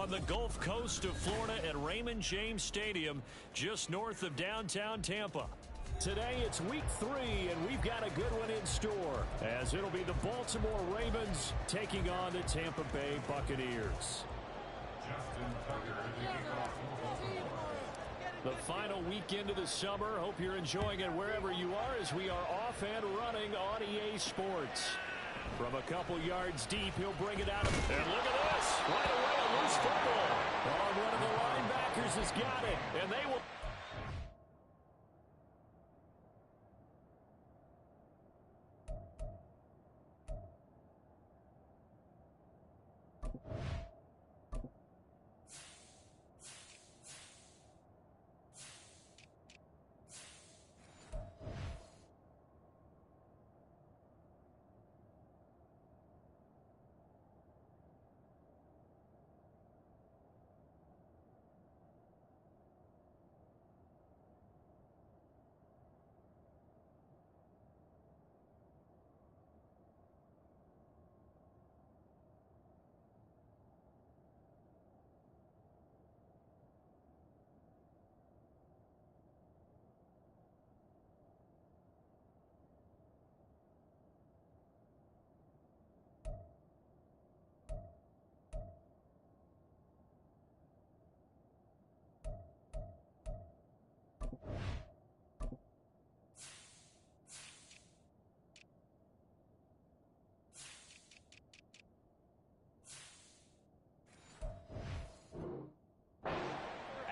on the Gulf Coast of Florida at Raymond James Stadium, just north of downtown Tampa. Today it's week 3, and we've got a good one in store, as it'll be the Baltimore Ravens taking on the Tampa Bay Buccaneers. The final weekend of the summer. Hope you're enjoying it wherever you are, as we are off and running on EA Sports. From a couple yards deep, he'll bring it out. And look at this. Right away, a loose football. Oh, one of the linebackers has got it. And they will...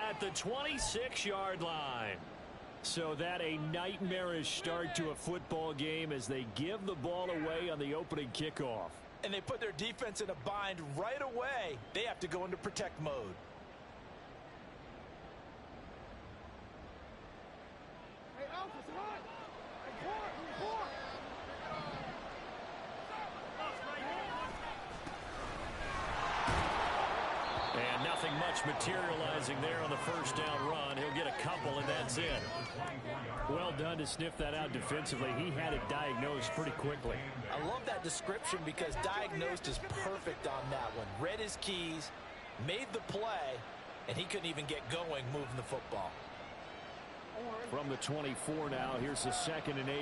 At the 26-yard line. So that a nightmarish start to a football game as they give the ball away on the opening kickoff. And they put their defense in a bind right away. They have to go into protect mode. And nothing much materializing there on the first down run. He'll get a couple, and that's it. Well done to sniff that out defensively. He had it diagnosed pretty quickly. I love that description because diagnosed is perfect on that one. Read his keys, made the play, and he couldn't even get going moving the football. From the 24 now, here's the 2nd and 8.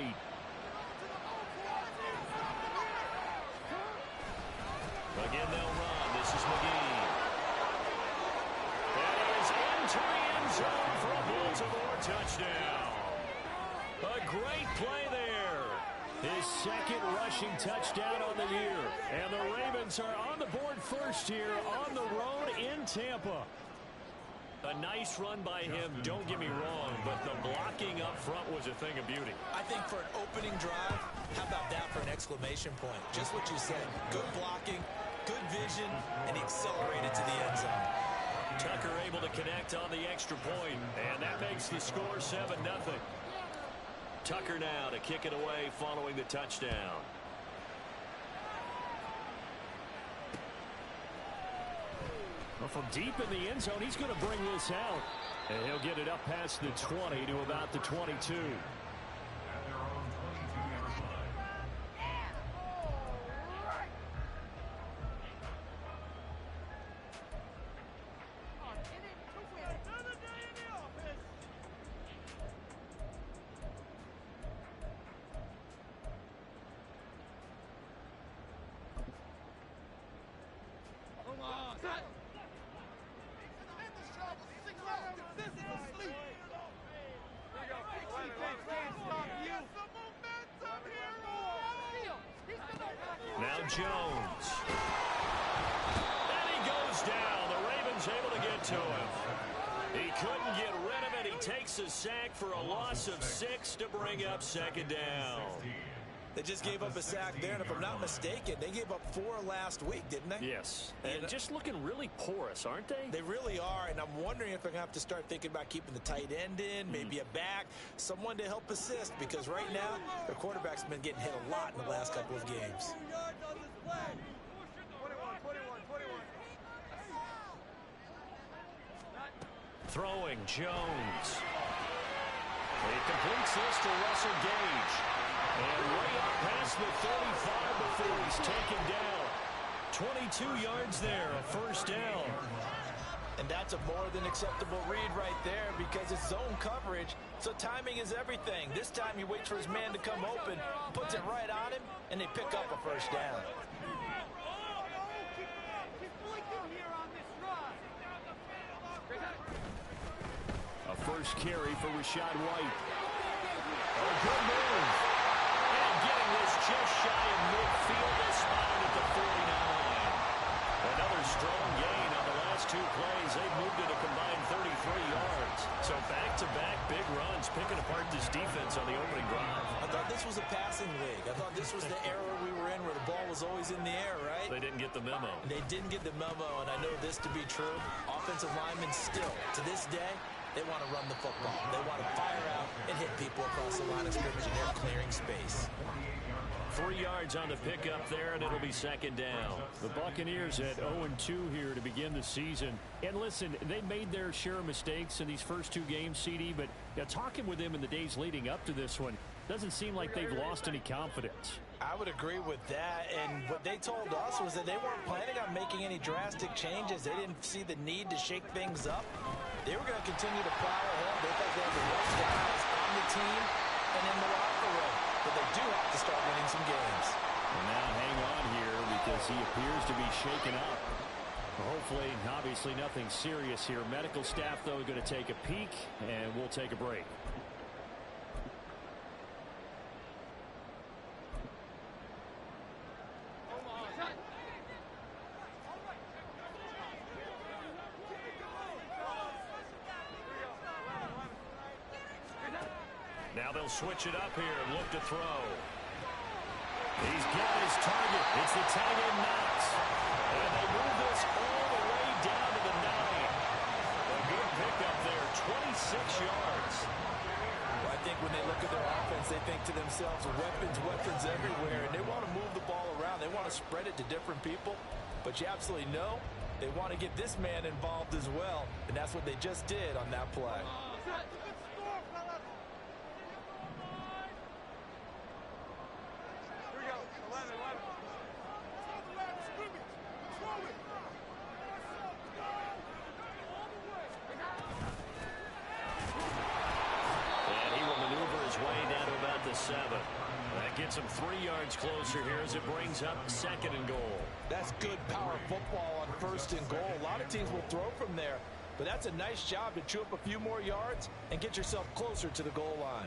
Again, they'll run. This is McGee. That is into the end zone for a Baltimore touchdown. A great play there. His 2nd rushing touchdown on the year. And the Ravens are on the board first here on the road in Tampa. A nice run by him, don't get me wrong, but the blocking up front was a thing of beauty. I think for an opening drive, how about that for an exclamation point? Just what you said. Good blocking, good vision, and he accelerated to the end zone. Tucker able to connect on the extra point, and that makes the score 7-0. Tucker now to kick it away following the touchdown. Well, from deep in the end zone, he's going to bring this out. And he'll get it up past the 20 to about the 22. Now Jones. And he goes down. The Ravens able to get to him. He couldn't get rid of it. He takes a sack for a loss of 6 to bring up 2nd down. They just gave up a sack there, and if I'm not mistaken, they gave up 4 last week, didn't they? Yes, and just looking really porous, aren't they? They really are, and I'm wondering if they're going to have to start thinking about keeping the tight end in, maybe a back, someone to help assist, because right now, their quarterback's been getting hit a lot in the last couple of games. Throwing Jones. He completes this to Russell Gage. And way up past the 35 before he's taken down. 22 yards there, a first down. And that's a more than acceptable read right there because it's zone coverage, so timing is everything. This time he waits for his man to come open, puts it right on him, and they pick up a first down. A first carry for Rachaad White. A good move. And getting this just shy of midfield and spotted at the 49. Another strong gain on the last two plays. They've moved it a combined 33 yards. So back-to-back big runs, picking apart this defense on the opening drive. I thought this was a passing league. I thought this was the era we were in where the ball was always in the air, right? They didn't get the memo. They didn't get the memo, and I know this to be true. Offensive linemen still, to this day, they want to run the football. They want to fire out and hit people across the line of scrimmage, and they're clearing space. 3 yards on the pickup there, and it'll be second down. The Buccaneers at 0-2 here to begin the season. And listen, they made their share of mistakes in these first two games, CD, but talking with them in the days leading up to this one, doesn't seem like they've lost any confidence. I would agree with that, and what they told us was that they weren't planning on making any drastic changes. They didn't see the need to shake things up. They were going to continue to plow ahead. They thought they had the right guys on the team and in the locker room. But they do have to start winning some games. And now hang on here because he appears to be shaken up. Hopefully, obviously nothing serious here. Medical staff, though, going to take a peek, and we'll take a break. Now they'll switch it up here and look to throw. He's got his target. It's the tight end Knox. And they move this all the way down to the 9. A good pickup there, 26 yards. Well, I think when they look at their offense, they think to themselves, weapons everywhere, and they want to move the ball around. They want to spread it to different people, but you absolutely know they want to get this man involved as well, and that's what they just did on that play. The 7. That gets him 3 yards closer here as it brings up second and goal. That's good power football on first and goal. A lot of teams will throw from there, but that's a nice job to chew up a few more yards and get yourself closer to the goal line.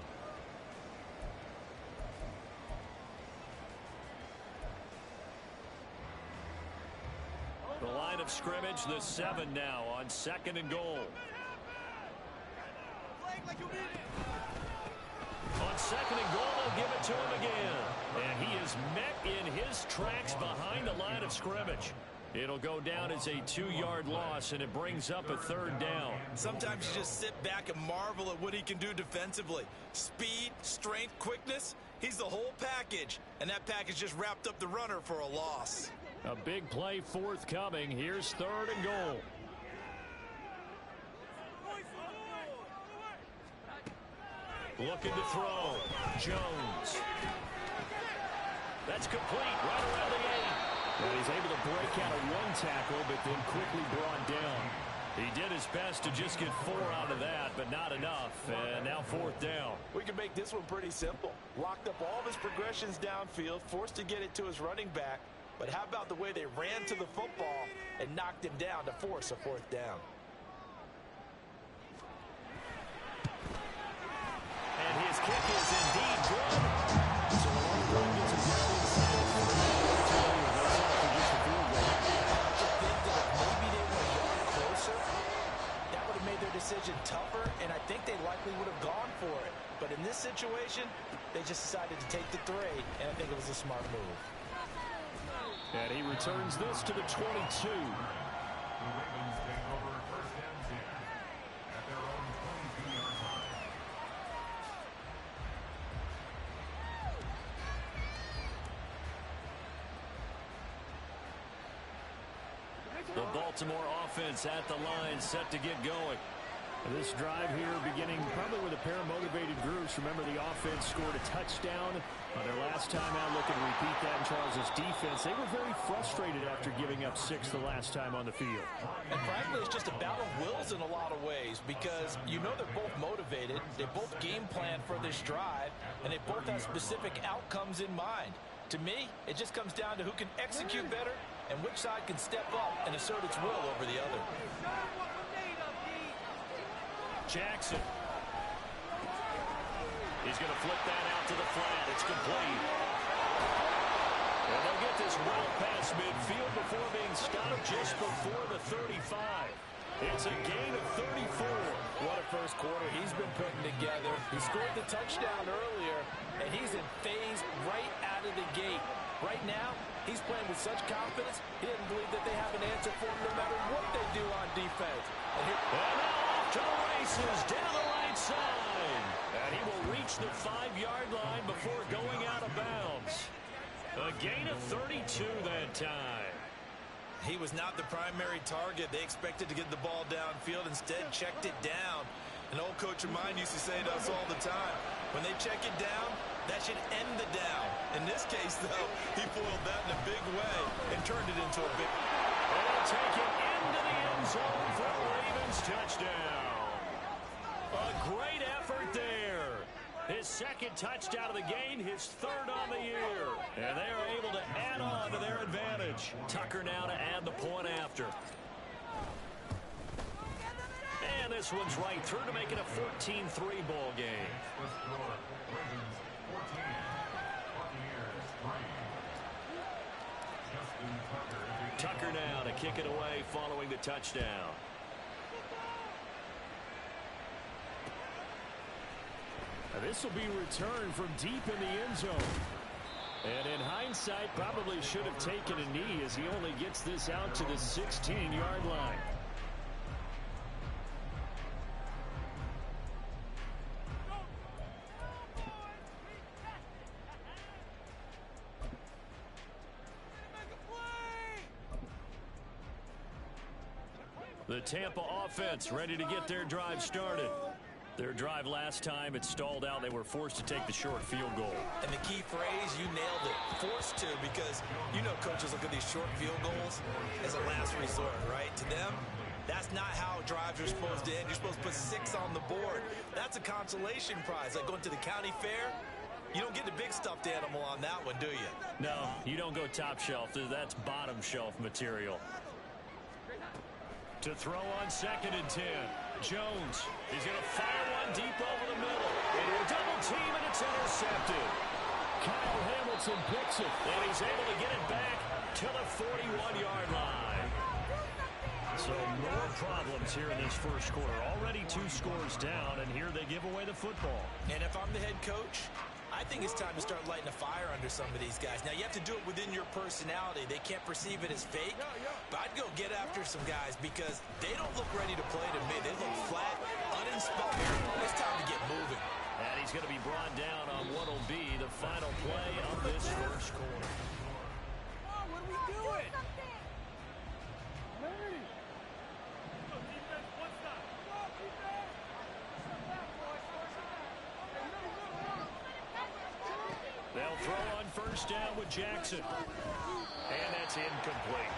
The line of scrimmage, the 7 now on second and goal. On second and goal, they'll give it to him again. And he is met in his tracks behind the line of scrimmage. It'll go down as a 2-yard loss, and it brings up a third down. Sometimes you just sit back and marvel at what he can do defensively. Speed, strength, quickness, he's the whole package. And that package just wrapped up the runner for a loss. A big play forthcoming. Here's third and goal. Looking to throw. Jones. That's complete right around the 8. And he's able to break out of one tackle, but then quickly brought down. He did his best to just get 4 out of that, but not enough. And now fourth down. We can make this one pretty simple. Locked up all of his progressions downfield, forced to get it to his running back. But how about the way they ran to the football and knocked him down to force a fourth down? And his kick is indeed good. So the long run gets him down inside the 3. That's all for just a field goal. I have to think that if maybe they were a yard closer, that would have made their decision tougher, and I think they likely would have gone for it. But in this situation, they just decided to take the 3, and I think it was a smart move. And he returns this to the 22. The Baltimore offense at the line, set to get going. This drive here beginning probably with a pair of motivated groups. folks remember the offense scored a touchdown on their last time out. Looking to repeat that in Charles' defense. They were very frustrated after giving up 6 the last time on the field. And frankly, it's just a battle of wills in a lot of ways because you know they're both motivated. They both game plan for this drive, and they both have specific outcomes in mind. To me, it just comes down to who can execute better and which side can step up and assert its will over the other. Jackson. He's going to flip that out to the flat. It's complete. And they'll get this well past midfield before being stopped just before the 35. It's a gain of 34. What a first quarter he's been putting together. He scored the touchdown earlier, and he's in phase right out of the gate. Right now, he's playing with such confidence, he doesn't believe that they have an answer for him no matter what they do on defense. And now off to the races down the right side. And he will reach the 5-yard line before going out of bounds. A gain of 32 that time. He was not the primary target. They expected to get the ball downfield. Instead, checked it down. An old coach of mine used to say to us all the time, when they check it down, that should end the down. In this case, though, he foiled that in a big way and turned it into a big... And they'll take it into the end zone for a Ravens touchdown. A great effort there. His second touchdown of the game, his third on the year. And they are able to add on to their advantage. Tucker now to add the point after. And this one's right through to make it a 14-3 ball game. Tucker now to kick it away following the touchdown. Now this will be returned from deep in the end zone. And in hindsight, probably should have taken a knee as he only gets this out to the 16-yard line. The Tampa offense ready to get their drive started. Their drive last time, it stalled out. They were forced to take the short field goal. And the key phrase, you nailed it, forced to, because you know coaches look at these short field goals as a last resort, right? To them, that's not how drives are supposed to end. You're supposed to put 6 on the board. That's a consolation prize, like going to the county fair. You don't get the big stuffed animal on that one, do you? No, you don't go top shelf. That's bottom shelf material. To throw on 2nd and 10. Jones is going to fire one deep over the middle. Into a double team, and it's intercepted. Kyle Hamilton picks it, and he's able to get it back to the 41-yard line. So more problems here in this first quarter. Already 2 scores down, and here they give away the football. And if I'm the head coach, I think it's time to start lighting a fire under some of these guys. Now, you have to do it within your personality. They can't perceive it as fake. But I'd go get after some guys because they don't look ready to play to me. They look flat, uninspired. It's time to get moving. And he's going to be brought down on what will be the final play of this first quarter. What are we doing? They'll throw on first down with Jackson. And that's incomplete.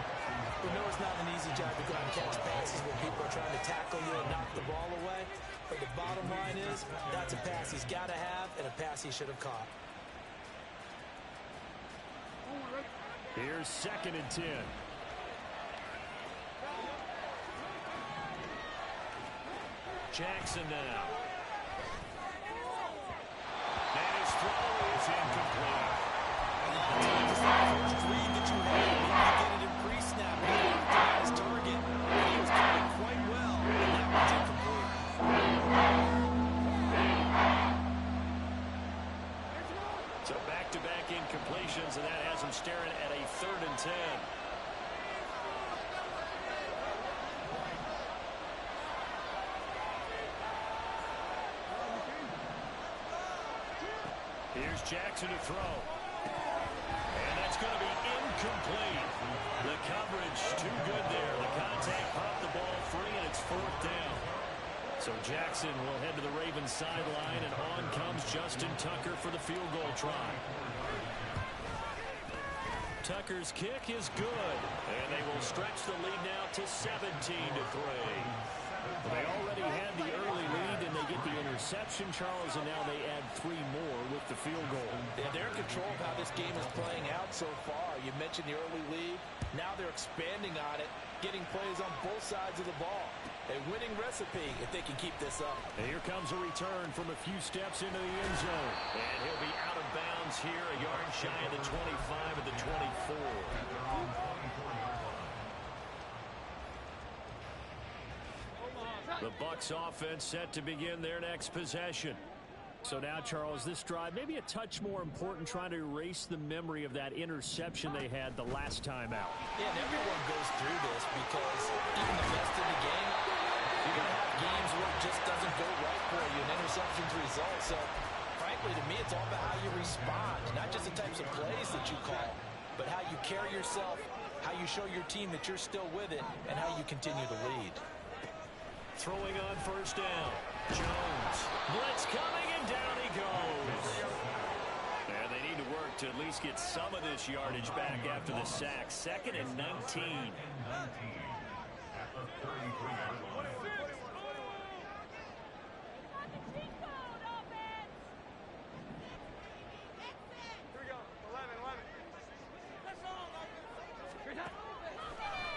We know it's not an easy job to go and catch passes when people are trying to tackle you and knock the ball away. But the bottom line is, that's a pass he's got to have and a pass he should have caught. Here's 2nd and 10. Jackson now. And his throw is incomplete. Just the first read that you had, maybe get it in pre-snap. He locked down his target. He was doing quite well, and that one's incomplete. So back-to-back incompletions, and that has him staring at a 3rd and 10. Here's Jackson to throw. And that's going to be incomplete. The coverage too good there. The contact popped the ball free, and it's 4th down. So Jackson will head to the Ravens sideline, and on comes Justin Tucker for the field goal try. Tucker's kick is good, and they will stretch the lead now to 17-3. They already had the early lead, and they get the interception, Charles, and now they add 3 more with the field goal. Yeah, they're in control of how this game is playing out so far. You mentioned the early lead. Now they're expanding on it, getting plays on both sides of the ball. A winning recipe if they can keep this up. And here comes a return from a few steps into the end zone. And he'll be out of bounds here, a yard shy of the 25 at the 24. The Bucs offense set to begin their next possession. So now, Charles, this drive maybe a touch more important, trying to erase the memory of that interception they had the last time out. Yeah, and everyone goes through this because even the best in the game, you're going to have games where it just doesn't go right for you, and interceptions result. So, frankly, to me, it's all about how you respond, not just the types of plays that you call, but how you carry yourself, how you show your team that you're still with it, and how you continue to lead. Throwing on first down. Jones. Blitz coming, and down he goes. And they need to work to at least get some of this yardage back after the sack. 2nd and 19.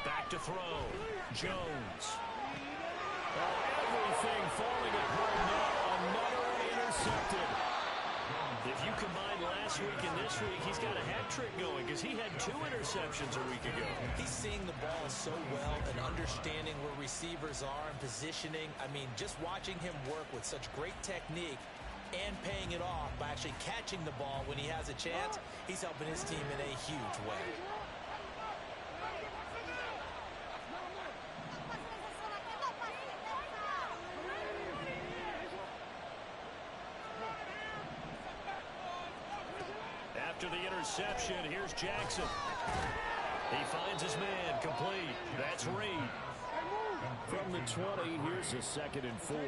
Back to throw. Jones. Everything falling apart now. Another one intercepted. If you combine last week and this week, he's got a hat trick going because he had 2 interceptions a week ago. He's seeing the ball so well and understanding where receivers are and positioning. I mean, just watching him work with such great technique and paying it off by actually catching the ball when he has a chance, he's helping his team in a huge way. After the interception, here's Jackson. He finds his man, complete. That's Reed. From the 20, here's a 2nd and 4.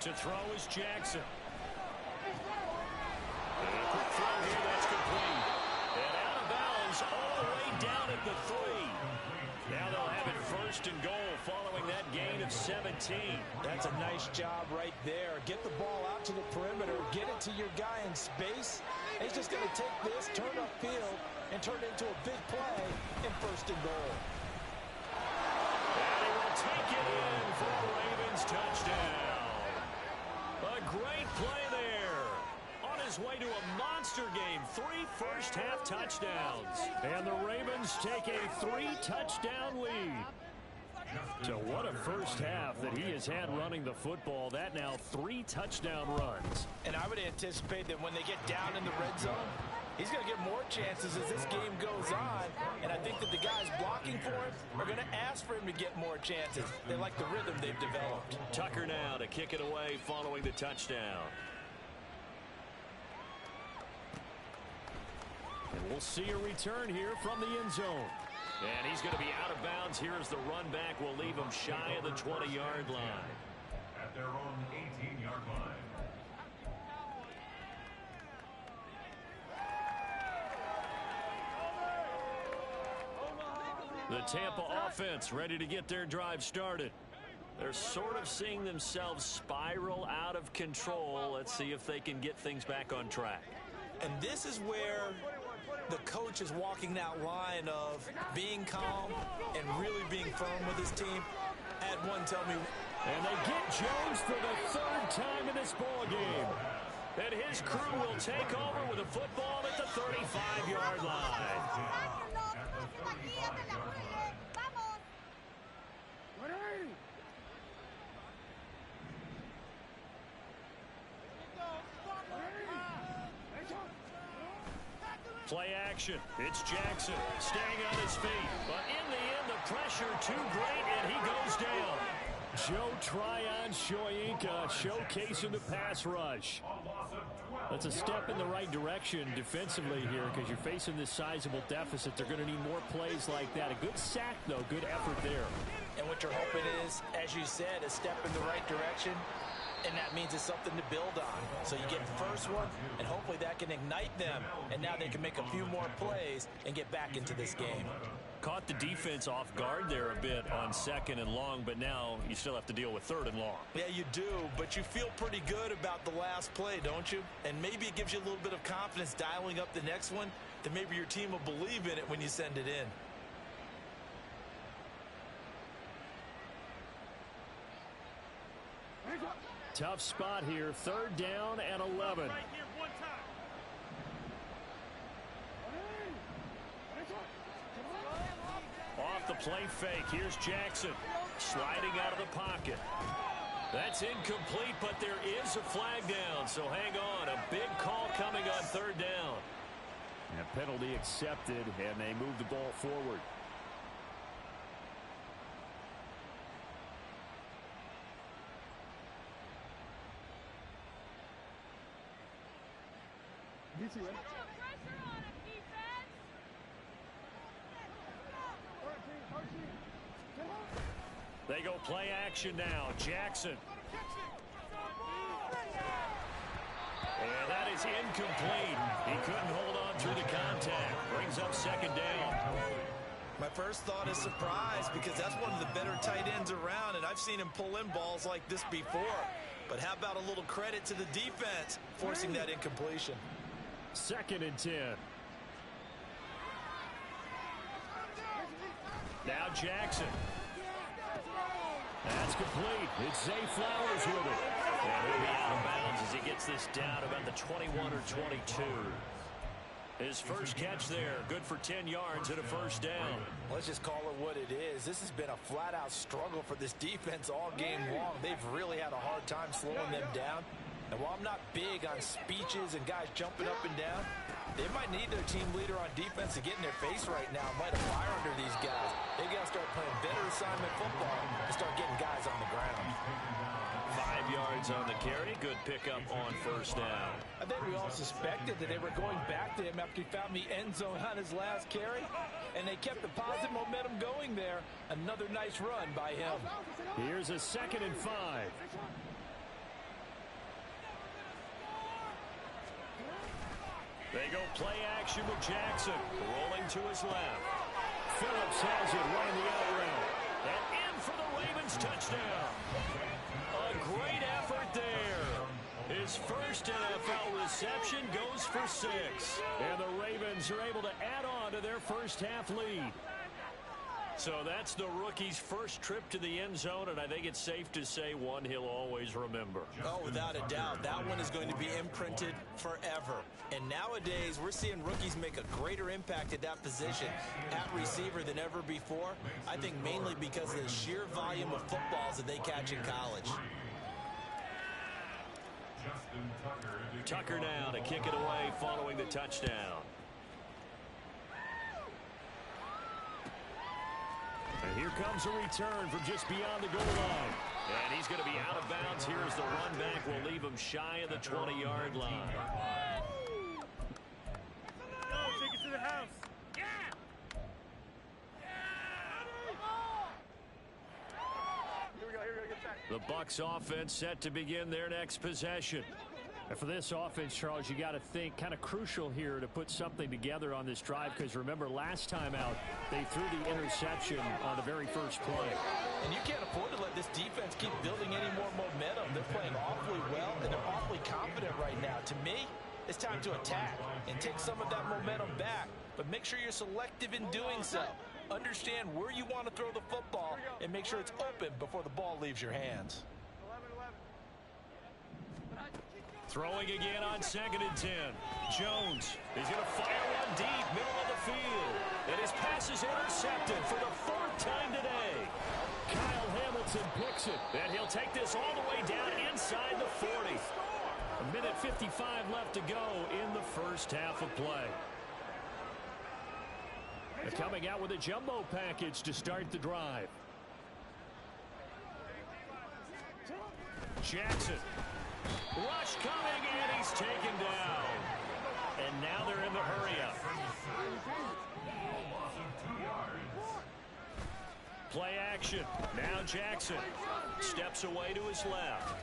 To throw is Jackson. And a quick throw here, that's complete. And out of bounds all the way down at the 3. Now they'll have it 1st and goal following that gain of 17. That's a nice job right there. Get the ball out to the perimeter, get it to your guy in space. And he's just going to take this, turn upfield, and turn it into a big play in 1st and goal. And he will take it in for a Ravens touchdown. A great play there. On his way to a monster game, 3 first-half touchdowns. And the Ravens take a 3-touchdown lead. So what a first half that he has had running the football. That now 3 touchdown runs. And I would anticipate that when they get down in the red zone, he's going to get more chances as this game goes on. And I think that the guys blocking for him are going to ask for him to get more chances. They like the rhythm they've developed. Tucker now to kick it away following the touchdown. And we'll see a return here from the end zone. And he's going to be out of bounds here as the run back will leave him shy of the 20-yard line. At their own 18-yard line. The Tampa offense ready to get their drive started. They're sort of seeing themselves spiral out of control. Let's see if they can get things back on track. And this is where the coach is walking that line of being calm and really being firm with his team. Had one tell me. And they get Jones for the 3rd time in this ball game. And his crew will take over with a football at the 35-yard line. Play action. It's Jackson staying on his feet. But in the end, the pressure too great, and he goes down. Joe Tryon Shoyinka showcasing the pass rush. A loss of 12. That's a step in the right direction defensively here because you're facing this sizable deficit. They're going to need more plays like that. A good sack, though. Good effort there. And what you're hoping is, as you said, a step in the right direction, and that means it's something to build on. So you get the first one, and hopefully that can ignite them, and now they can make a few more plays and get back into this game. Caught the defense off guard there a bit on 2nd and long, but now you still have to deal with 3rd and long. Yeah, you do, but you feel pretty good about the last play, don't you? And maybe it gives you a little bit of confidence dialing up the next one, that maybe your team will believe in it when you send it in. Tough spot here. 3rd down and 11. Right here, one time. Off the play fake. Here's Jackson sliding out of the pocket. That's incomplete, but there is a flag down, so hang on. A big call coming on 3rd down. And a penalty accepted, and they move the ball forward. They go play action now. Jackson. And that is incomplete. He couldn't hold on through the contact. Brings up 2nd down. My first thought is surprise because that's one of the better tight ends around, and I've seen him pull in balls like this before. But how about a little credit to the defense forcing that incompletion? 2nd and 10. Now Jackson. That's complete. It's Zay Flowers with it. And he'll be out of bounds as he gets this down about the 21 or 22. His first catch there, good for 10 yards and a 1st down. Let's just call it what it is. This has been a flat-out struggle for this defense all game long. They've really had a hard time slowing them down. And while I'm not big on speeches and guys jumping up and down, they might need their team leader on defense to get in their face right now and light a fire under these guys. They've got to start playing better assignment football and start getting guys on the ground. 5 yards on the carry. Good pickup on 1st down. I think we all suspected that they were going back to him after he found the end zone on his last carry, and they kept the positive momentum going there. Another nice run by him. Here's a 2nd and 5. They go play action with Jackson. Rolling to his left. Phillips has it running the out route. And in for the Ravens touchdown. A great effort there. His first NFL reception goes for 6. And the Ravens are able to add on to their first half lead. So that's the rookie's first trip to the end zone, and I think it's safe to say one he'll always remember. Oh, without a doubt. That one is going to be imprinted forever. And nowadays, we're seeing rookies make a greater impact at that position at receiver than ever before. I think mainly because of the sheer volume of footballs that they catch in college. Tucker now to kick it away following the touchdown. And here comes a return from just beyond the goal line. And he's going to be out of bounds here as the run back will leave him shy of the 20-yard line. Go, take it to the house. Yeah. Here we go, get back. The Bucs offense set to begin their next possession. And for this offense, Charles, you got to think kind of crucial here to put something together on this drive because remember last time out they threw the interception on the very first play. And you can't afford to let this defense keep building any more momentum. They're playing awfully well and they're awfully confident right now. To me, it's time to attack and take some of that momentum back. But make sure you're selective in doing so. Understand where you want to throw the football and make sure it's open before the ball leaves your hands. Throwing again on 2nd and 10. Jones is going to fire one deep, middle of the field. And his pass is intercepted for the 4th time today. Kyle Hamilton picks it. And he'll take this all the way down inside the 40. 1:55 left to go in the first half of play. They're coming out with a jumbo package to start the drive. Jackson. Rush coming, and he's taken down. And now they're in the hurry-up. Play action. Now Jackson steps away to his left.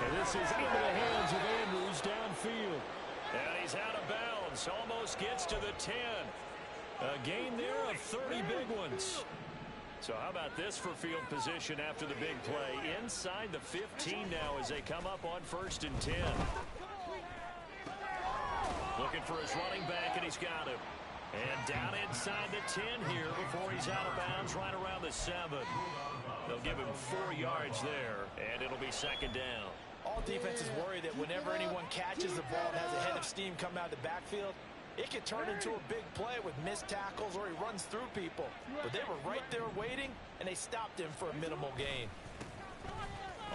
And this is into the hands of Andrews downfield. And he's out of bounds. Almost gets to the 10. A gain there of 30 big ones. So how about this for field position after the big play? Inside the 15 now as they come up on 1st and 10. Looking for his running back, and he's got him. And down inside the 10 here before he's out of bounds right around the 7. They'll give him 4 yards there, and it'll be 2nd down. All defenses worry that whenever anyone catches the ball and has a head of steam come out of the backfield, it could turn into a big play with missed tackles or he runs through people. But they were right there waiting, and they stopped him for a minimal gain.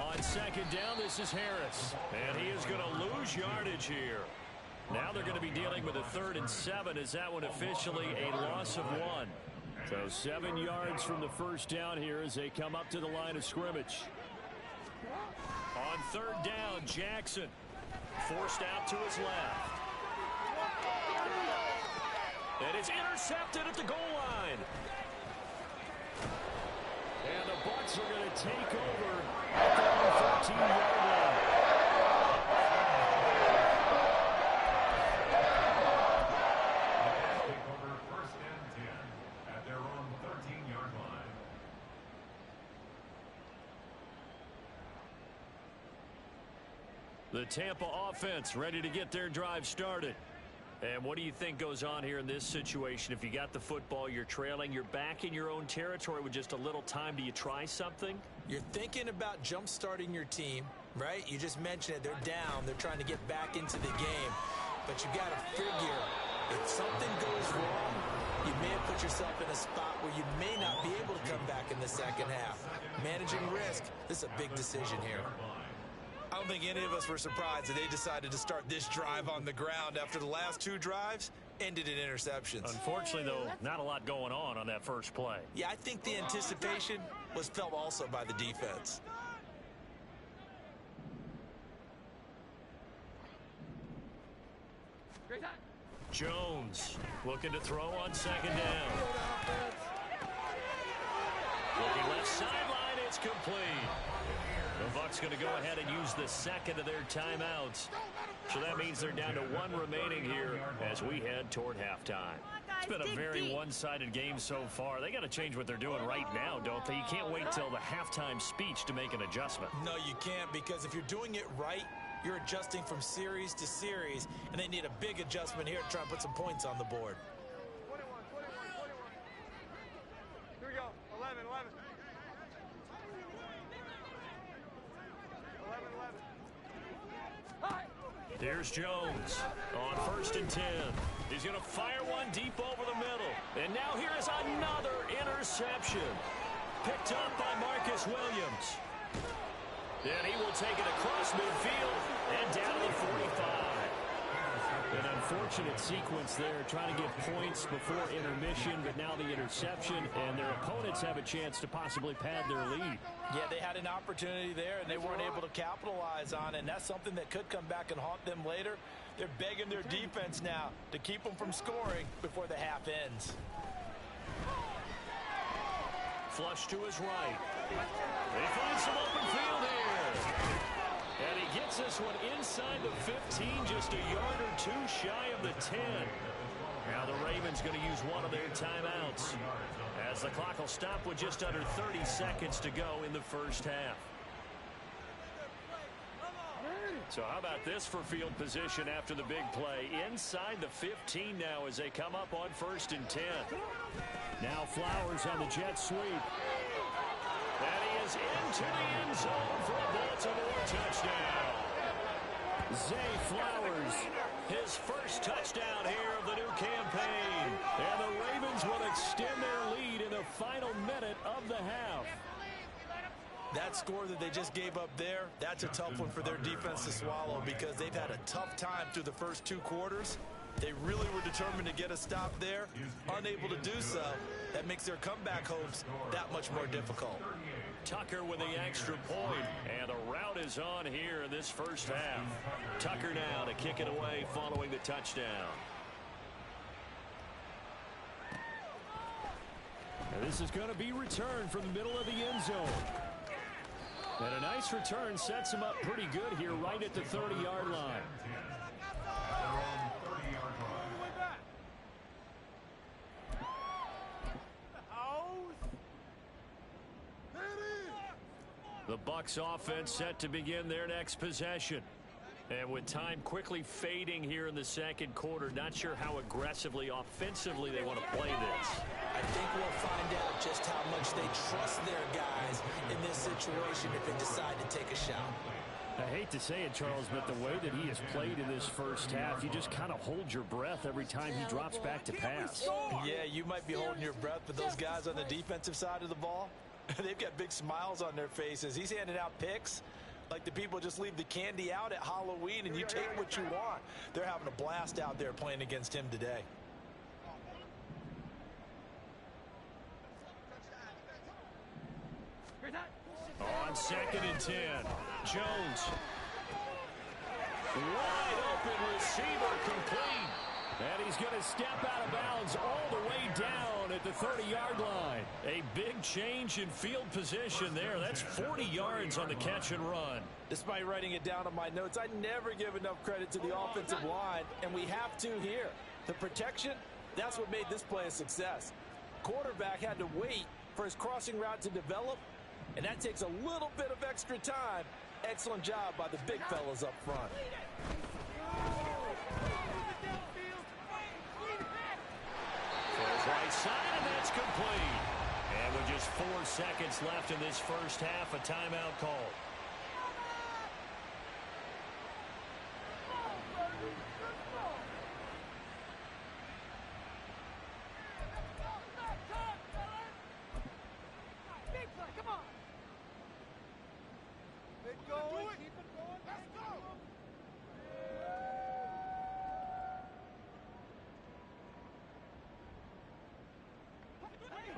On 2nd down, this is Harris. And he is going to lose yardage here. Now they're going to be dealing with a 3rd and 7. Is that one officially a loss of 1? So 7 yards from the 1st down here as they come up to the line of scrimmage. On 3rd down, Jackson forced out to his left. And it's intercepted at the goal line. And the Bucs are going to take over at the 14-yard line. Take over 1st and 10 at their own 13-yard line. The Tampa offense ready to get their drive started. And what do you think goes on here in this situation? If you got the football, you're trailing, you're back in your own territory with just a little time. Do you try something? You're thinking about jump-starting your team, right? You just mentioned it. They're down. They're trying to get back into the game. But you got to figure, if something goes wrong, you may have put yourself in a spot where you may not be able to come back in the 2nd half. Managing risk, this is a big decision here. I don't think any of us were surprised that they decided to start this drive on the ground after the last 2 drives ended in interceptions. Unfortunately, though, not a lot going on that first play. Yeah, I think the anticipation was felt also by the defense. Jones looking to throw on 2nd down. Looking left sideline, it's complete. The Bucs going to go ahead and use the 2nd of their timeouts. So that means they're down to 1 remaining here as we head toward halftime. It's been a very one-sided game so far. They got to change what they're doing right now, don't they? You can't wait till the halftime speech to make an adjustment. No, you can't, because if you're doing it right, you're adjusting from series to series, and they need a big adjustment here to try and put some points on the board. 21. Here we go. 11. 11. Here's Jones on 1st and 10. He's going to fire one deep over the middle. And now here is another interception. Picked up by Marcus Williams. And he will take it across midfield and down to the 45. An unfortunate sequence there, trying to get points before intermission, but now the interception, and their opponents have a chance to possibly pad their lead. Yeah, they had an opportunity there, and they weren't able to capitalize on it, and that's something that could come back and haunt them later. They're begging their defense now to keep them from scoring before the half ends. Flush to his right. They find some open field here. And he gets this one inside the 15, just a yard or 2 shy of the 10. Now the Ravens going to use one of their timeouts as the clock will stop with just under 30 seconds to go in the first half. So how about this for field position after the big play? Inside the 15 now as they come up on 1st and 10. Now Flowers on the jet sweep. And he is into the end zone for a Baltimore touchdown. Zay Flowers, his first touchdown here of the new campaign. And the Ravens will extend their lead in the final minute of the half. That score that they just gave up there, that's a tough one for their defense to swallow because they've had a tough time through the first 2 quarters. They really were determined to get a stop there, unable to do so. That makes their comeback hopes that much more difficult. Tucker with the extra point. And the rout is on here in this first half. Tucker now to kick it away following the touchdown. And this is going to be returned from the middle of the end zone. And a nice return sets him up pretty good here right at the 30-yard line. The Bucs offense set to begin their next possession. And with time quickly fading here in the second quarter, not sure how aggressively, offensively they want to play this. I think we'll find out just how much they trust their guys in this situation if they decide to take a shot. I hate to say it, Charles, but the way that he has played in this first half, you just kind of hold your breath every time he drops back to pass. Yeah, you might be holding your breath, but those guys on the defensive side of the ball, they've got big smiles on their faces. He's handing out picks like the people just leave the candy out at Halloween and you take what you want. They're having a blast out there playing against him today. On 2nd and 10, Jones. Wide open receiver complete. And he's going to step out of bounds all the way down at the 30-yard line. A big change in field position there. That's 40 yards on the catch and run. Despite writing it down on my notes, I never give enough credit to the offensive line, and we have to here. The protection, that's what made this play a success. Quarterback had to wait for his crossing route to develop, and that takes a little bit of extra time. Excellent job by the big fellas up front. Right side, and that's complete. And with just 4 seconds left in this first half, a timeout call.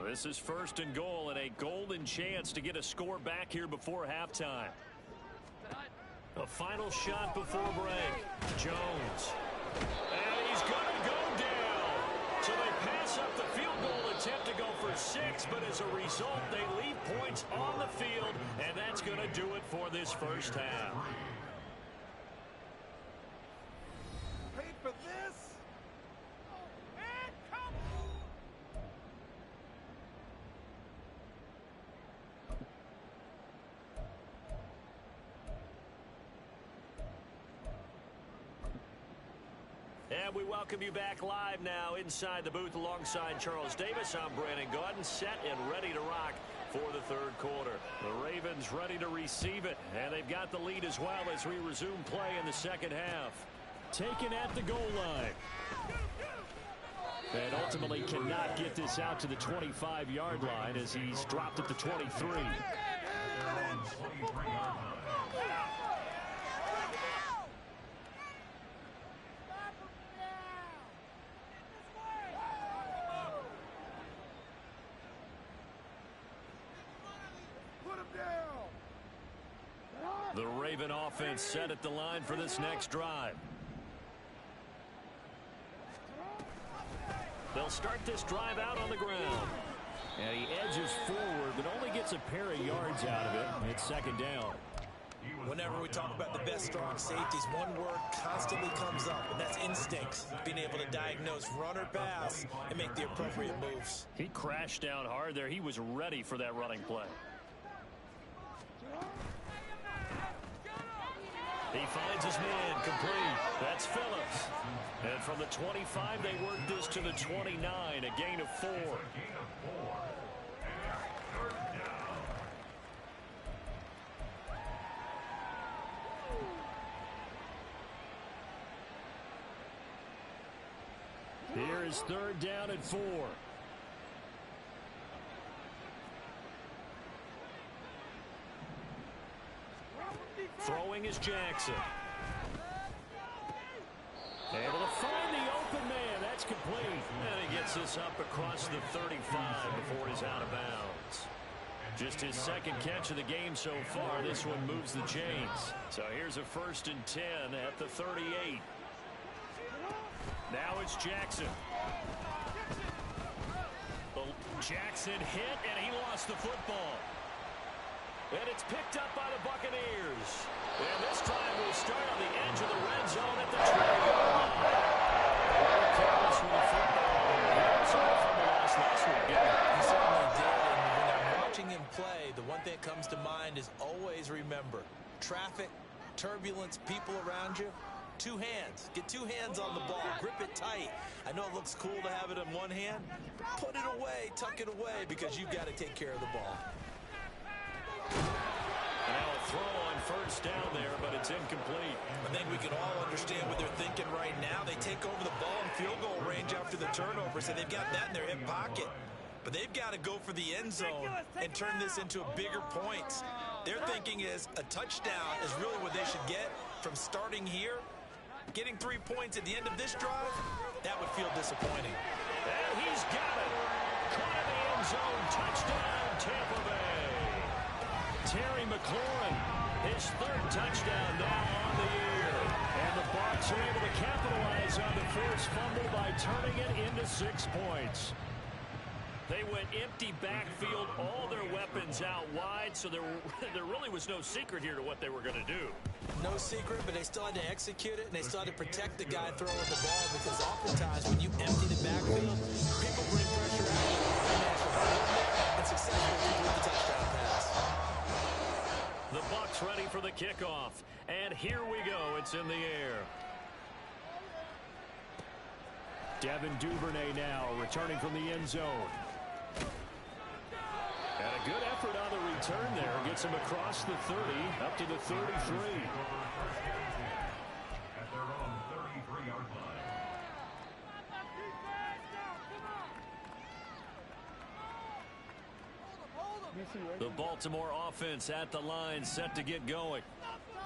This is 1st and goal and a golden chance to get a score back here before halftime. A final shot before break. Jones. And he's going to go down. So they pass up the field goal attempt to go for 6, but as a result, they leave points on the field, and that's going to do it for this first half. Paid for this? And we welcome you back live now inside the booth alongside Charles Davis. I'm Brandon Gaudin, set and ready to rock for the third quarter. The Ravens ready to receive it, and they've got the lead as well as we resume play in the second half. Taken at the goal line. And ultimately cannot get this out to the 25-yard line as he's dropped at the 23. The Raven offense set at the line for this next drive. They'll start this drive out on the ground. And he edges forward, but only gets a pair of yards out of it. It's 2nd down. Whenever we talk about the best strong safeties, one word constantly comes up, and that's instincts. Being able to diagnose run or pass and make the appropriate moves. He crashed down hard there. He was ready for that running play. He finds his man complete. That's Phillips. And from the 25, they work this to the 29, a gain of 4. Here is 3rd down and 4. Throwing is Jackson. Able to find the open man. That's complete. And he gets this up across the 35 before he's out of bounds. Just his second catch of the game so far. This one moves the chains. So here's a 1st and 10 at the 38. Now it's Jackson. Jackson hit, and he lost the football. And it's picked up by the Buccaneers. And this time we'll start on the edge of the red zone at the 20-yard line. Careless with the football. Last week, didn't he? He certainly did. And when I'm watching him play, the one thing that comes to mind is always remember, traffic, turbulence, people around you. 2 hands. Get 2 hands on the ball. Grip it tight. I know it looks cool to have it in one hand. Put it away. Tuck it away because you've got to take care of the ball. And now a throw on 1st down there, but it's incomplete. I think we can all understand what they're thinking right now. They take over the ball in field goal range after the turnover, so they've got that in their hip pocket. But they've got to go for the end zone and turn this into bigger points. Their thinking is a touchdown is really what they should get from starting here. Getting 3 points at the end of this drive, that would feel disappointing. And he's got it. Caught in the end zone. Touchdown, Tampa Bay. Terry McLaurin, his 3rd touchdown now on the year. And the Bucs are able to capitalize on the forced fumble by turning it into 6 points. They went empty backfield, all their weapons out wide, so there really was no secret here to what they were going to do. No secret, but they still had to execute it, and they still had to protect the guy throwing the ball, because oftentimes when you empty the backfield, people bring pressure out and successfully complete the touchdown pass. The Bucs ready for the kickoff, and here we go. It's in the air. Devin Duvernay now returning from the end zone. And a good effort on the return there. Gets him across the 30, up to the 33. At their own 33-yard line. The Baltimore offense at the line, set to get going.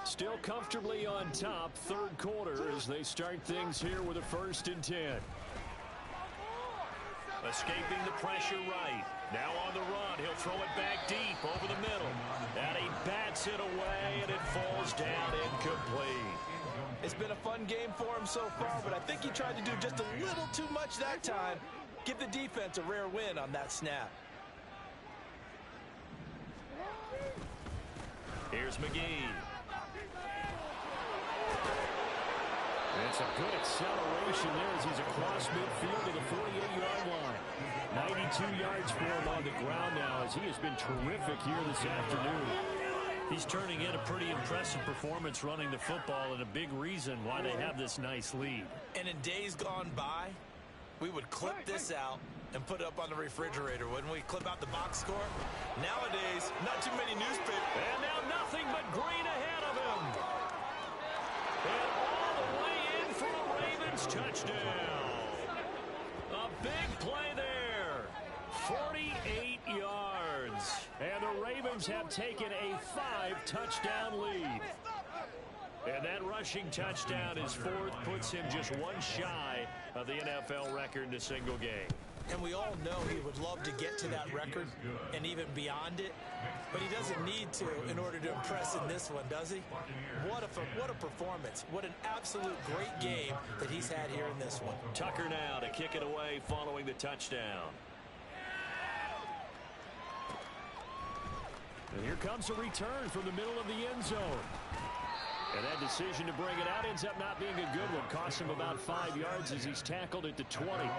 Still comfortably on top, 3rd quarter as they start things here with a 1st and 10. Escaping the pressure right. Now on the run. He'll throw it back deep over the middle. And he bats it away, and it falls down incomplete. It's been a fun game for him so far, but I think he tried to do just a little too much that time. Give the defense a rare win on that snap. Here's McGee. It's a good acceleration there as he's across midfield to the 48-yard line. 92 yards for him on the ground now as he has been terrific here this afternoon. He's turning in a pretty impressive performance running the football, and a big reason why they have this nice lead. And in days gone by, we would clip this out and put it up on the refrigerator, wouldn't we? Clip out the box score. Nowadays, not too many newspapers. And now nothing but green ahead of him. And all the way in for a Ravens touchdown. A big play there. 48 yards. And the Ravens have taken a 5-touchdown lead. And that rushing touchdown is 4th, puts him just one shy of the NFL record in a single game. And we all know he would love to get to that record and even beyond it, but he doesn't need to in order to impress in this one, does he? What a performance. What an absolute great game that he's had here in this one. Tucker now to kick it away following the touchdown. And here comes a return from the middle of the end zone. And that decision to bring it out ends up not being a good one. Costs him about 5 yards as he's tackled at the 20.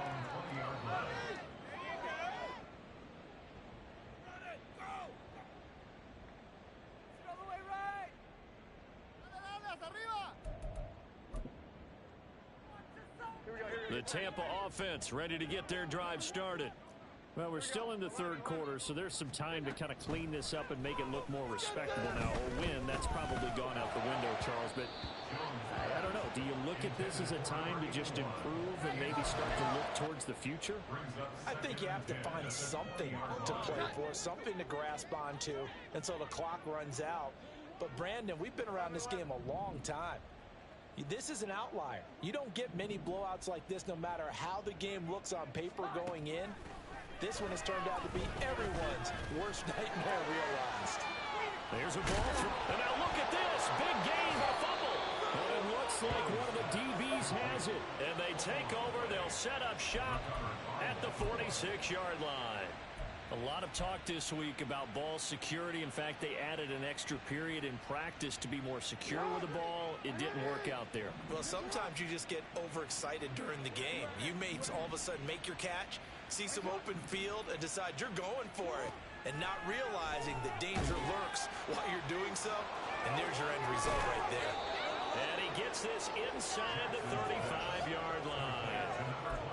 The Tampa offense ready to get their drive started. Well, we're still in the 3rd quarter, so there's some time to kind of clean this up and make it look more respectable now. A win, that's probably gone out the window, Charles, but I don't know. Do you look at this as a time to just improve and maybe start to look towards the future? I think you have to find something to play for, something to grasp onto until the clock runs out. But, Brandon, we've been around this game a long time. This is an outlier. You don't get many blowouts like this no matter how the game looks on paper going in. This one has turned out to be everyone's worst nightmare realized. There's a ball from, and now look at this. Big gain, a fumble. And it looks like one of the DBs has it. And they take over. They'll set up shop at the 46-yard line. A lot of talk this week about ball security. In fact, they added an extra period in practice to be more secure with the ball. It didn't work out there. Well, sometimes you just get overexcited during the game. You may all of a sudden make your catch, see some open field, and decide you're going for it, and not realizing that danger lurks while you're doing so. And there's your end result right there. And he gets this inside the 35-yard line.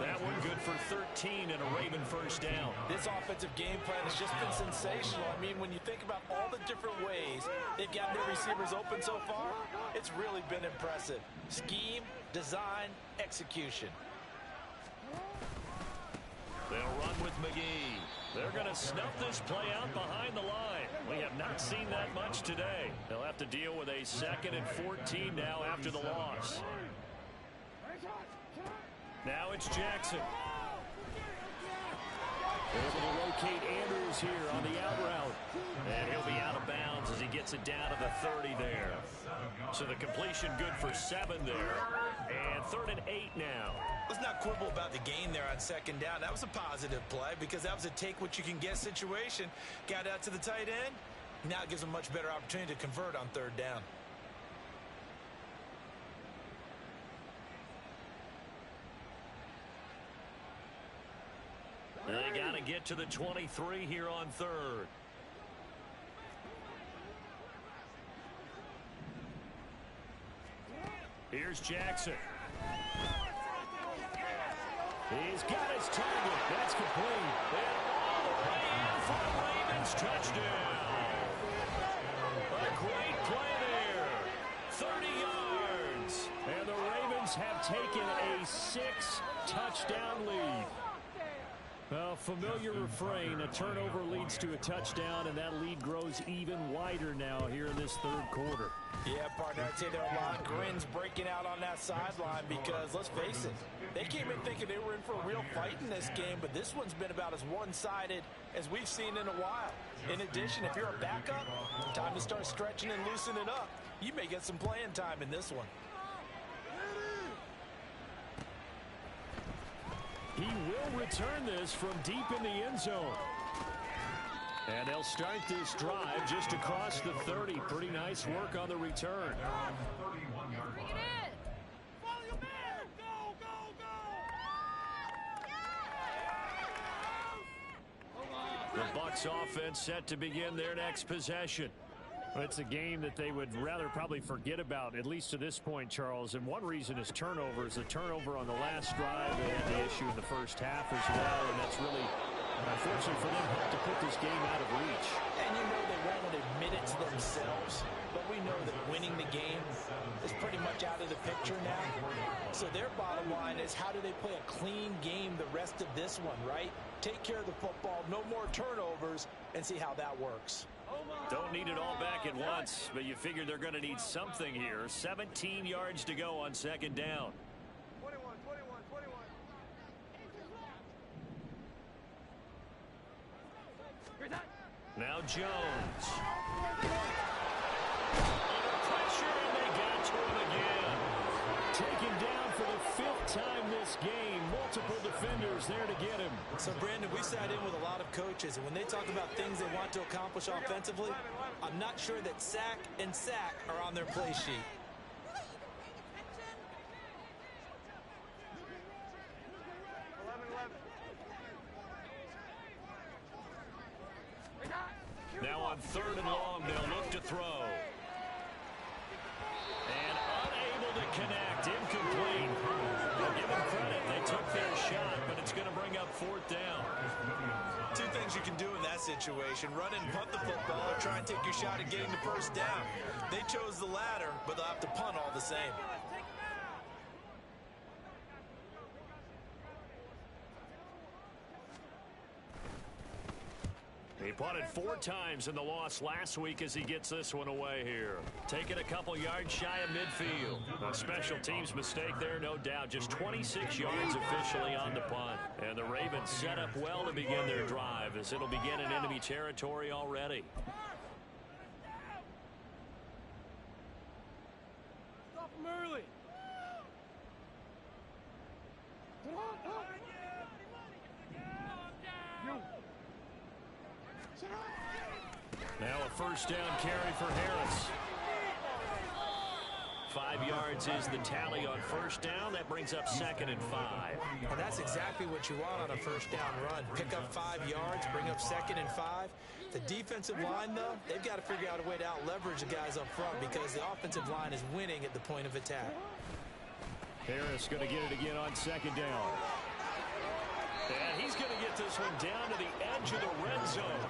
That one good for 13 and a Raven first down. This offensive game plan has just been sensational. I mean, when you think about all the different ways they've gotten their receivers open so far, it's really been impressive. Scheme, design, execution. They'll run with McGee. They're going to snuff this play out behind the line. We have not seen that much today. They'll have to deal with a 2nd and 14 now after the loss. Now it's Jackson. Able to locate Andrews here on the out route. And he'll be out of bounds as he gets it down to the 30 there. So the completion good for 7 there. And 3rd and 8 now. Let's not quibble about the gain there on 2nd down. That was a positive play because that was a take-what-you-can-get situation. Got out to the tight end. Now it gives them a much better opportunity to convert on 3rd down. They got to get to the 23 here on 3rd. Here's Jackson. He's got his target. That's complete. And all the way in for the Ravens touchdown. A great play there. 30 yards. And the Ravens have taken a 6-touchdown lead. A familiar refrain, a turnover leads to a touchdown, and that lead grows even wider now here in this 3rd quarter. Yeah, partner, I'd say there are a lot of grins breaking out on that sideline because, let's face it, they came in thinking they were in for a real fight in this game, but this one's been about as one-sided as we've seen in a while. In addition, if you're a backup, time to start stretching and loosening up. You may get some playing time in this one. He will return this from deep in the end zone. And they'll start this drive just across the 30. Pretty nice work on the return. The Bucs offense set to begin their next possession. It's a game that they would rather probably forget about, at least to this point, Charles. And one reason is turnovers. A turnover on the last drive. They had the issue in the first half as well. And that's really, unfortunately for them, helped to put this game out of reach. And you know they won't admit it to themselves. But we know that winning the game is pretty much out of the picture now. So their bottom line is, how do they play a clean game the rest of this one, right? Take care of the football, no more turnovers, and see how that works. Don't need it all back at once, but you figure they're going to need something here. 17 yards to go on 2nd down. 21. Now Jones. Under pressure, and they got to him again. Taken down for the 5th time this game. Multiple defenders there to get him. So, Brandon, we sat in with a lot of coaches, and when they talk about things they want to accomplish offensively, I'm not sure that sack and sack are on their play sheet. Now on 3rd and long, they'll look to throw. And unable to connect. Incomplete. Well, give them credit. They took their shot, but it's going to bring up 4th down. Two things you can do in that situation: run and punt the football, or try and take your shot at getting the 1st down. They chose the latter, but they'll have to punt all the same. He punted 4 times in the loss last week as he gets this one away here. Taking a couple yards shy of midfield. A special teams mistake there, no doubt. Just 26 yards officially on the punt. And the Ravens offense set up well to begin their drive as it'll begin in enemy territory already. Stop him early. Now a first down carry for Harris. 5 yards is the tally on first down. That brings up 2nd and 5. And that's exactly what you want on a first down run. Pick up 5 yards, bring up 2nd and 5. The defensive line, though, they've got to figure out a way to out-leverage the guys up front because the offensive line is winning at the point of attack. Harris going to get it again on 2nd down. And he's going to get this one down to the edge of the red zone.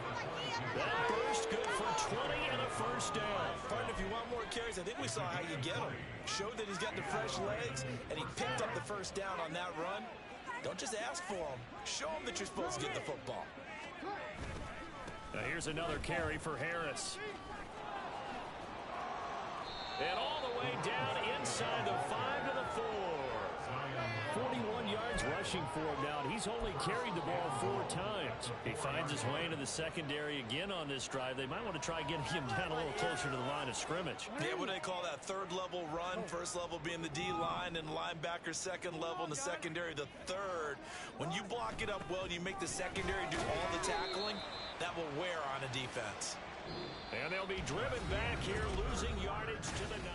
That burst good for 20 and a first down. Partner, if you want more carries, I think we saw how you get him. Showed that he's got the fresh legs, and he picked up the first down on that run. Don't just ask for him. Show him that you're supposed to get the football. Now here's another carry for Harris. And all the way down inside the 5 to the 4. 41 yards rushing for him now, and he's only carried the ball 4 times. He finds his way into the secondary again on this drive. They might want to try getting him down a little closer to the line of scrimmage. Yeah, what do they call that? 3rd level run. 1st level being the D-line and linebacker. 2nd level in the secondary, the 3rd. When you block it up well and you make the secondary do all the tackling, that will wear on a defense. And they'll be driven back here, losing yardage to the 9.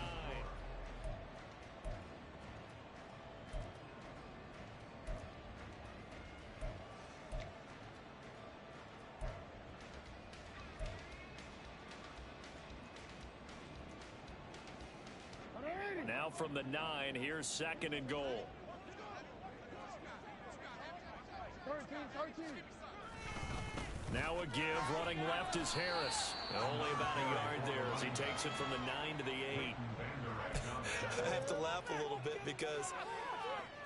Now from the 9, here's 2nd and goal. 13. Now a give, running left is Harris. Only about a yard there as he takes it from the 9 to the 8. I have to laugh a little bit because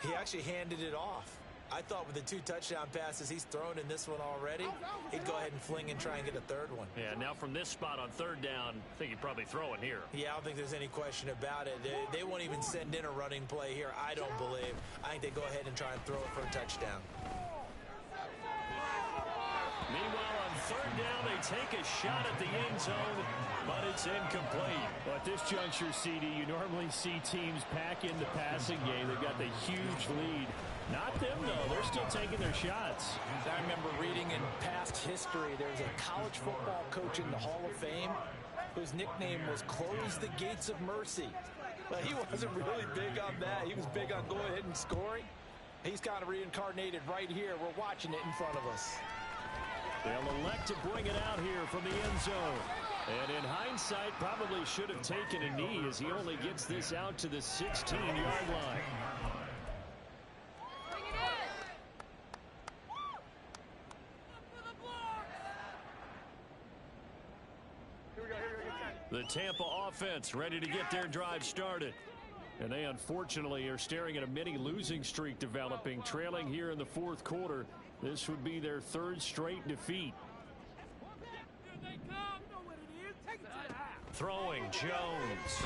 he actually handed it off. I thought with the 2 touchdown passes he's thrown in this one already, he'd go ahead and fling and try and get a 3rd one. Yeah, now from this spot on 3rd down, I think he'd probably throw it here. Yeah, I don't think there's any question about it. They won't even send in a running play here, I don't believe. I think they go ahead and try and throw it for a touchdown. Meanwhile, on 3rd down, they take a shot at the end zone, but it's incomplete. Well, at this juncture, CD, you normally see teams pack in the passing game. They've got the huge lead. Not them, though. They're still taking their shots. I remember reading in past history, there was a college football coach in the Hall of Fame whose nickname was Close the Gates of Mercy. But he wasn't really big on that. He was big on going ahead and scoring. He's kind of reincarnated right here. We're watching it in front of us. They'll elect to bring it out here from the end zone. And in hindsight, probably should have taken a knee as he only gets this out to the 16-yard line. The Tampa offense ready to get their drive started. And they unfortunately are staring at a mini losing streak developing, trailing here in the 4th quarter. This would be their 3rd straight defeat. Throwing Jones.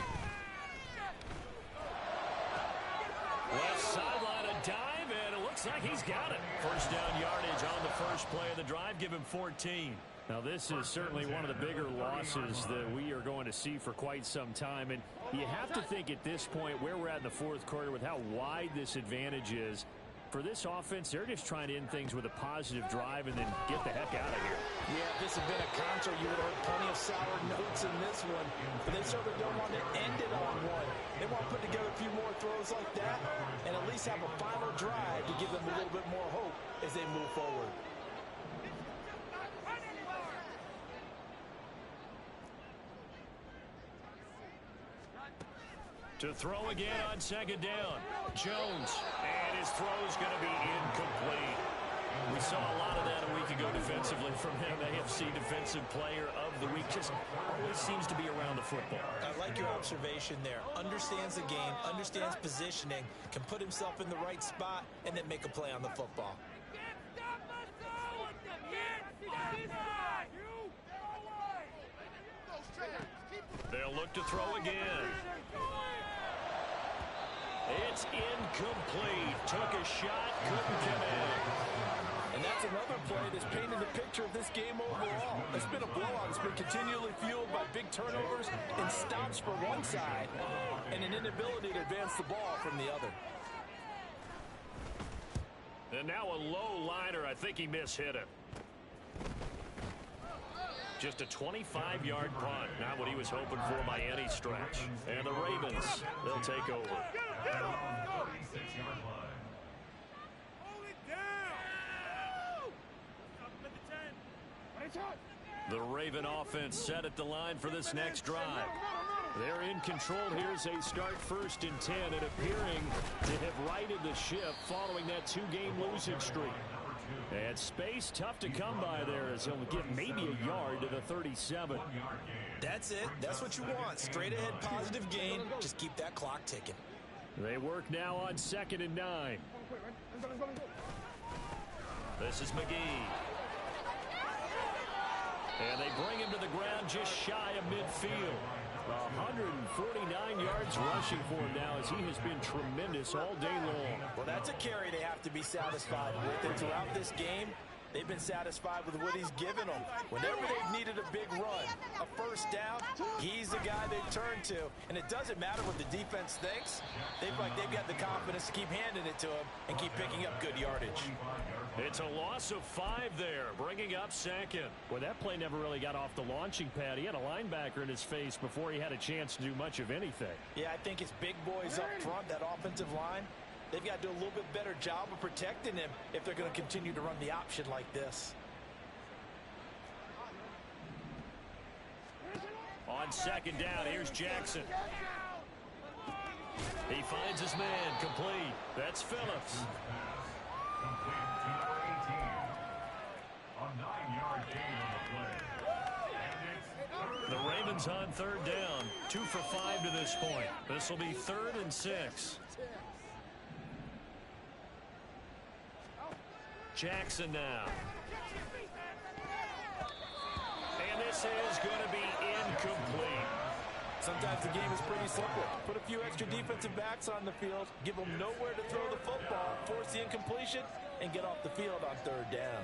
Left sideline, a dive, and it looks like he's got it. First down yardage on the first play of the drive, give him 14. Now, this is certainly one of the bigger losses that we are going to see for quite some time. And you have to think at this point where we're at in the 4th quarter with how wide this advantage is. For this offense, they're just trying to end things with a positive drive and then get the heck out of here. Yeah, if this had been a concert, you would have heard plenty of sour notes in this one. But they certainly don't want to end it on one. They want to put together a few more throws like that and at least have a final drive to give them a little bit more hope as they move forward. To throw again on 2nd down. Jones. And his throw's going to be incomplete. We saw a lot of that a week ago defensively from him. AFC Defensive Player of the Week. Just always seems to be around the football. I like your observation there. Understands the game, understands positioning, can put himself in the right spot, and then make a play on the football. They'll look to throw again. It's incomplete. Took a shot, couldn't come in. And another play that's painted the picture of this game overall. It's been a blowout. It's been continually fueled by big turnovers and stops for one side and an inability to advance the ball from the other. And now a low liner. I think he mishit it. Just a 25-yard punt. Not what he was hoping for by any stretch. And the Ravens, they'll take over. The Raven offense set at the line for this next drive. They're in control here as they start 1st and 10 and appearing to have righted the ship following that 2-game losing streak. And space tough to come by there as he'll get maybe a yard to the 37. That's it. That's what you want. Straight ahead positive gain. Just keep that clock ticking. They work now on 2nd and 9. This is McGee. And they bring him to the ground just shy of midfield. 149 yards rushing for him now as he has been tremendous all day long. Well, that's a carry they have to be satisfied with. And throughout this game, they've been satisfied with what he's given them. Whenever they've needed a big run, a 1st down, he's the guy they turn to. And it doesn't matter what the defense thinks. They've got the confidence to keep handing it to him and keep picking up good yardage. It's a loss of 5 there, bringing up 2nd. Well, that play never really got off the launching pad. He had a linebacker in his face before he had a chance to do much of anything. Yeah, I think it's big boys up front, that offensive line. They've got to do a little bit better job of protecting him if they're going to continue to run the option like this. On 2nd down, here's Jackson. He finds his man, complete. That's Phillips. A 9-yard gain on the play. The Ravens on 3rd down. 2 for 5 to this point. This will be 3rd and 6. Jackson now. And this is going to be incomplete. Sometimes the game is pretty simple. Put a few extra defensive backs on the field, give them nowhere to throw the football, force the incompletion, and get off the field on 3rd down.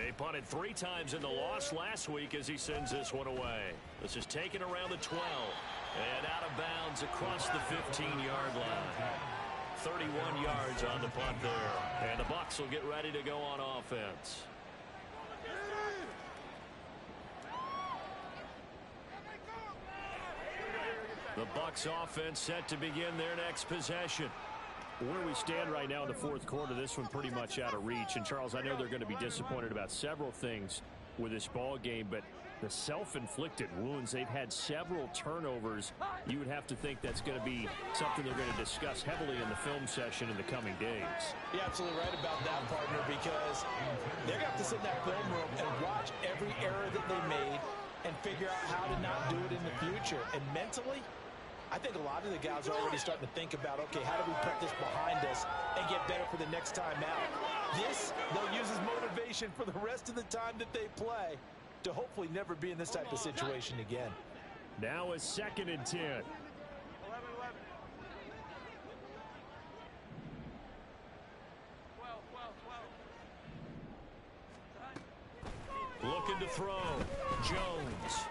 He punted 3 times in the loss last week as he sends this one away. This is taken around the 12 and out of bounds across the 15-yard line. 31 yards on the punt there. And the Bucs will get ready to go on offense. The Bucs offense set to begin their next possession. Where we stand right now in the 4th quarter, this one pretty much out of reach. And, Charles, I know they're going to be disappointed about several things with this ball game, but the self-inflicted wounds, they've had several turnovers. You would have to think that's going to be something they're going to discuss heavily in the film session in the coming days. You're absolutely right about that, partner, because they're going to have to sit in that film room and watch every error that they made and figure out how to not do it in the future. And mentally, I think a lot of the guys are already starting to think about, okay, how do we put this behind us and get better for the next time out? This, they'll use as motivation for the rest of the time that they play to hopefully never be in this type of situation again. Now a 2nd and 10. 11. Looking to throw. Jones.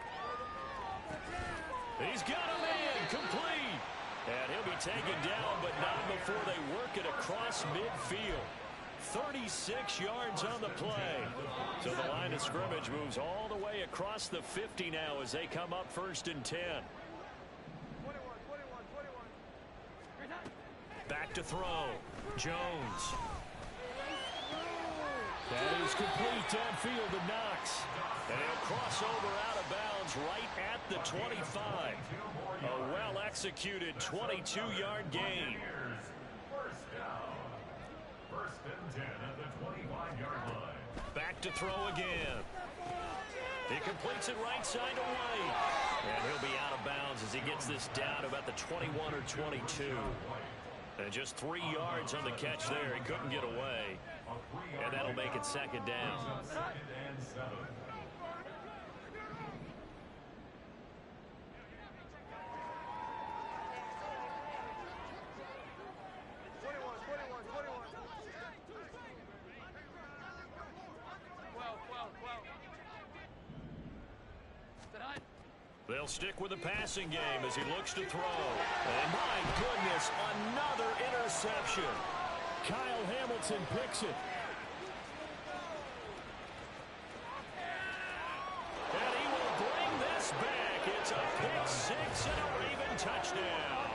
He's got a man, complete. And he'll be taken down, but not before they work it across midfield. 36 yards on the play. So the line of scrimmage moves all the way across the 50 now as they come up 1st and 10. 21. Back to throw. Jones. That is complete downfield to Knox. And he'll cross over out of bounds right at the 25. A well-executed 22-yard gain. First down. 1st and 10 at the 25-yard line. Back to throw again. He completes it right side to White. And he'll be out of bounds as he gets this down about the 21 or 22. And just 3 yards on the catch there. He couldn't get away. And that'll make it 2nd down. 2nd and 7. They'll stick with the passing game as he looks to throw. And my goodness, another interception. Kyle Hamilton picks it. And he will bring this back. It's a pick six and a Raven touchdown.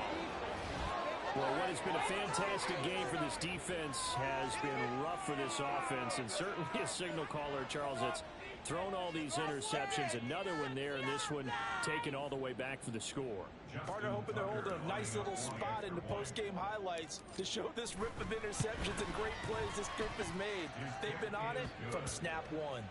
Well, what has been a fantastic game for this defense has been rough for this offense, and certainly a signal caller, Charles, that's thrown all these interceptions. Another one there, and this one taken all the way back for the score. Partner hoping they're holding a nice little spot in the post-game highlights to show this rip of interceptions and great plays this group has made. They've been on it from snap one.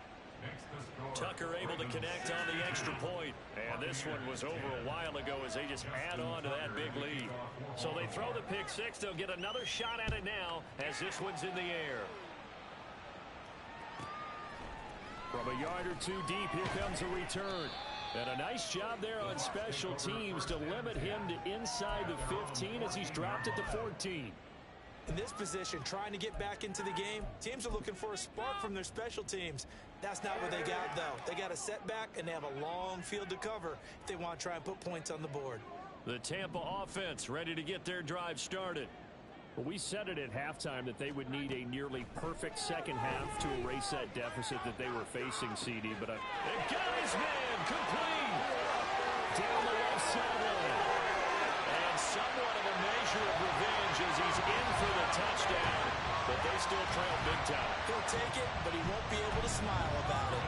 Tucker able to connect on the extra point. And this one was over a while ago as they just add on to that big lead. So they throw the pick six. They'll get another shot at it now as this one's in the air. From a yard or two deep, here comes a return. And a nice job there on special teams to limit him to inside the 15 as he's dropped at the 14. In this position, trying to get back into the game, teams are looking for a spark from their special teams. That's not what they got, though. They got a setback, and they have a long field to cover if they want to try and put points on the board. The Tampa offense ready to get their drive started. Well, we said it at halftime that they would need a nearly perfect second half to erase that deficit that they were facing, CD. But they got his man complete down the left sideline. And somewhat of a measure of revenge as he's in for the touchdown. But they still trail big time. He'll take it, but he won't be able to smile about it.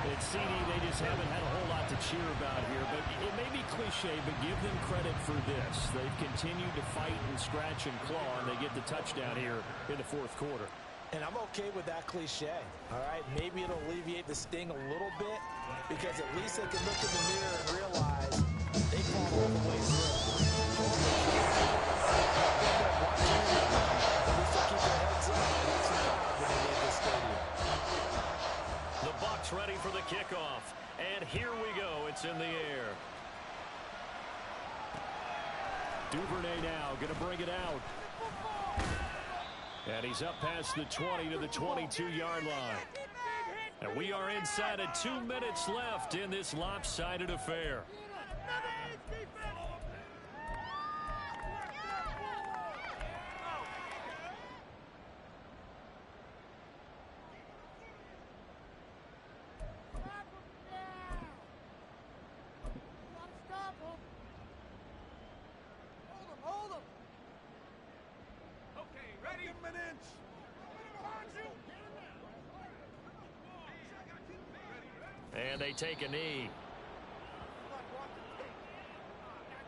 And CD, they just haven't had a whole lot to cheer about here. But it may be cliche, but give them credit for this. They've continued to fight and scratch and claw, and they get the touchdown here in the fourth quarter. And I'm okay with that cliche, all right? Maybe it'll alleviate the sting a little bit because at least they can look in the mirror and realize they fought all the way through. At least they'll keep their heads up and make some pride when they leave this stadium. The Bucs ready for the kickoff. And here we go. It's in the air. Duvernay now going to bring it out. And he's up past the 20 to the 22-yard line. And we are inside of 2 minutes left in this lopsided affair. And they take a knee.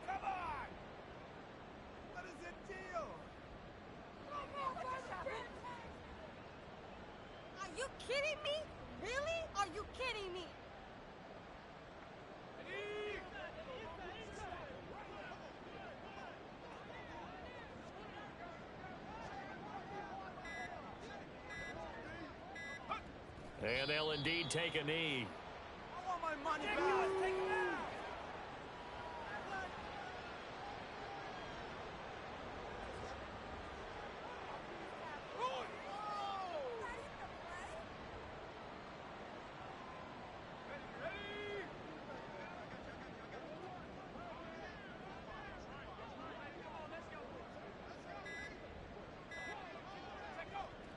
Come on! What is the deal? Are you kidding me? Really? Are you kidding me? And they'll indeed take a knee. I want my money back. Take it out.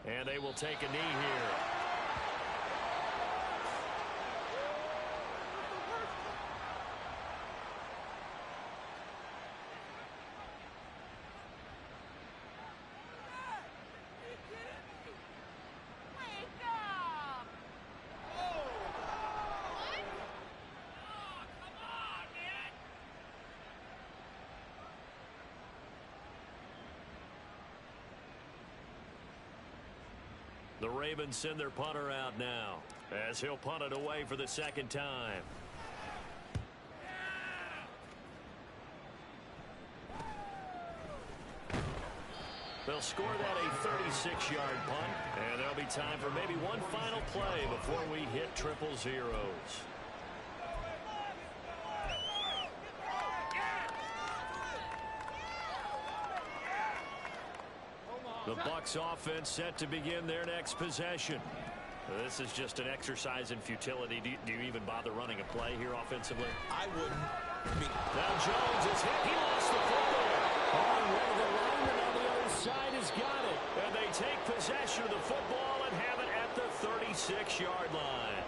And they will take a knee here. The Ravens send their punter out now as he'll punt it away for the second time. They'll score that a 36-yard punt, and there'll be time for maybe one final play before we hit triple zeros. The Bucs offense set to begin their next possession. This is just an exercise in futility. Do you even bother running a play here offensively? I wouldn't. Now Jones is hit. He lost the football. Oh, and one of the linemen on the other side has got it. And they take possession of the football and have it at the 36-yard line.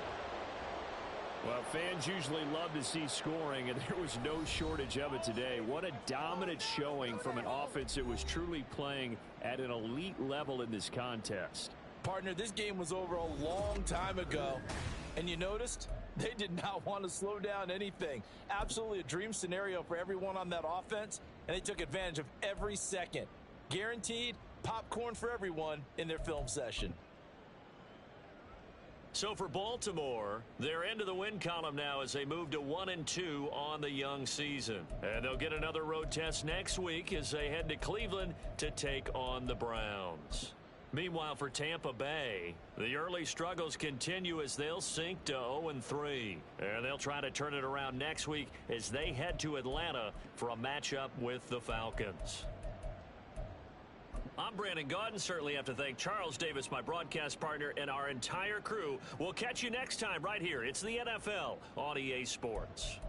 Well, fans usually love to see scoring, and there was no shortage of it today. What a dominant showing from an offense that was truly playing at an elite level in this contest. Partner, this game was over a long time ago, and you noticed they did not want to slow down anything. Absolutely a dream scenario for everyone on that offense, and they took advantage of every second. Guaranteed popcorn for everyone in their film session. So for Baltimore, they're into the win column now as they move to 1-2 on the young season. And they'll get another road test next week as they head to Cleveland to take on the Browns. Meanwhile, for Tampa Bay, the early struggles continue as they'll sink to 0-3. And they'll try to turn it around next week as they head to Atlanta for a matchup with the Falcons. I'm Brandon Gaudin. Certainly have to thank Charles Davis, my broadcast partner, and our entire crew. We'll catch you next time right here. It's the NFL on EA Sports.